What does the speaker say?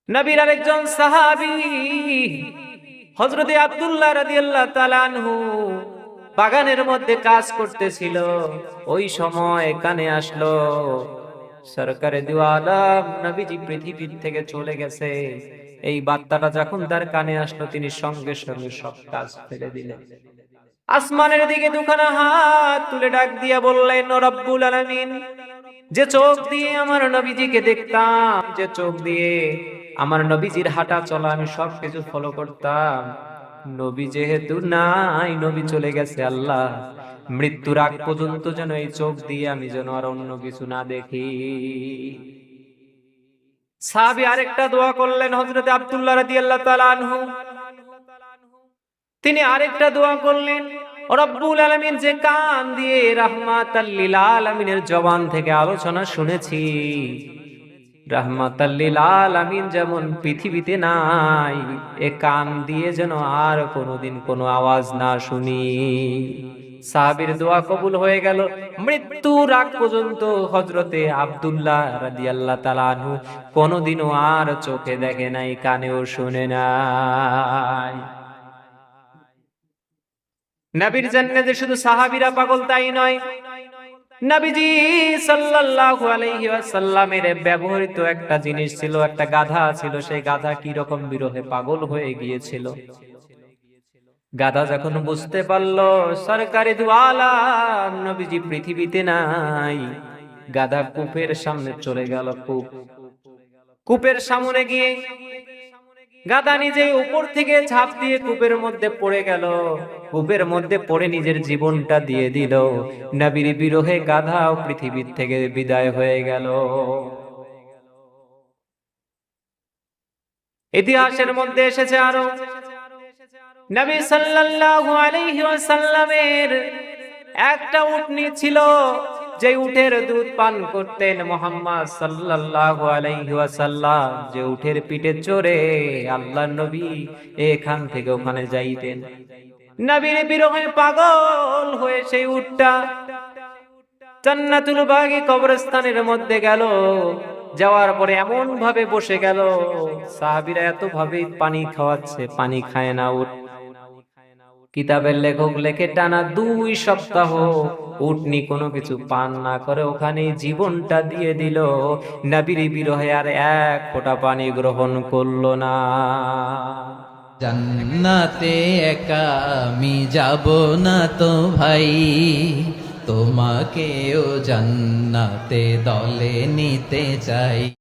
নবীর আরেকজন সাহাবী হযরতে আব্দুল্লাহ রাদিয়াল্লাহু তাআলা আনহু বাগানের মধ্যে কাজ করতেছিল। ওই সময় কানে আসলো সরকারে দু আলম নবীজি পৃথিবী থেকে চলে গেছে। এই বার্তাটা যখন তার কানে আসলো, তিনি সঙ্গে সঙ্গে সব কাজ ফেলে দিলেন। আসমানের দিকে দুখানা হাত তুলে ডাক দিয়া বললেন, ও রব্বুল আলামিন, যে চোখ দিয়ে আমার নবীজিকে দেখতাম, যে চোখ দিয়ে আমার নবীজির হাঁটা চলা আমি সবকিছু ফলো করতাম, নবী যেহেতু নাই, নবী চলে গেছে, আল্লাহ মৃত্যুর আগ পর্যন্ত যেন এই চোখ দিয়ে আমি যেন আর অন্য কিছু না দেখি। সাহাবী আরেকটা দোয়া করলেন, হযরতে আব্দুল্লাহ রাদিয়াল্লাহু তাআলা আনহু তিনি আরেকটা দোয়া করলেন, রব্বুল আলামিন, যে কান দিয়ে রাহমাতাল লিল আলামিনের জবান থেকে আলোচনা শুনেছি, রাহমাতাল লিল আলামিন যেমন পৃথিবীতে নাই, এ কান দিয়ে যেন আর কোনোদিন কোনো আওয়াজ না শুনি। সাহাবীর দোয়া কবুল হয়ে গেল। মৃত্যুর আগ পর্যন্ত হযরতে আব্দুল্লাহ রাদিয়াল্লাহু তাআলা আনহু কোনোদিনও আর চোখে দেখে নাই, কানেও শুনে নাই। নবীর জান্নাতে শুধু সাহাবীরা পাগল তাই নয়, নবীজি সাল্লাল্লাহু আলাইহি ওয়াসাল্লামের ব্যবহৃত একটা জিনিস ছিল, একটা গাধা ছিল। সেই গাধা কি রকম বিরহে পাগল হয়ে গিয়েছিল। গাধা যখন বুঝতে পারলো সরকারে দু আলম নবীজি পৃথিবীতে নাই, গাধা কূপের সামনে চলে গেল। কূপের সামনে গিয়ে গাধা নিজে উপর থেকে ঝাঁপ দিয়ে কূপের মধ্যে পড়ে গেল। কূপের মধ্যে পড়ে নিজের জীবনটা দিয়ে দিল। নবীর বিরহে গাধাও পৃথিবীর থেকে বিদায় হয়ে গেল। ইতিহাসের মধ্যে এসেছে আরো, নবী সাল্লাল্লাহু আলাইহি ওয়াসাল্লামের একটা উটনি ছিল, যে উটের দুধ পান করতেন মুহাম্মদ সাল্লাল্লাহু আলাইহি ওয়াসাল্লাম। যে উটের পিঠে চড়ে আল্লাহর নবী এখান থেকে ওখানে যাইতেন। নবীর বিরহে পাগল হয়ে সেই উটটা জান্নাতুল বাগী কবরস্থানের মধ্যে গেল। যাওয়ার পরে এমন ভাবে বসে গেল, সাহাবীরা এত ভাবে পানি খাওয়াচ্ছে, পানি খায় না উট। কিতাবের লেখক লেখে টানা 2 সপ্তাহ উটনি কোনো কিছু পান না করে ওখানে জীবনটা দিয়ে দিল। নবীর বিরহে আর এক ফোঁটা পানি গ্রহণ করলো না। জান্নাতে একা আমি যাব না তো ভাই, তোমাকেও জান্নাতে দলে নিতে চাই।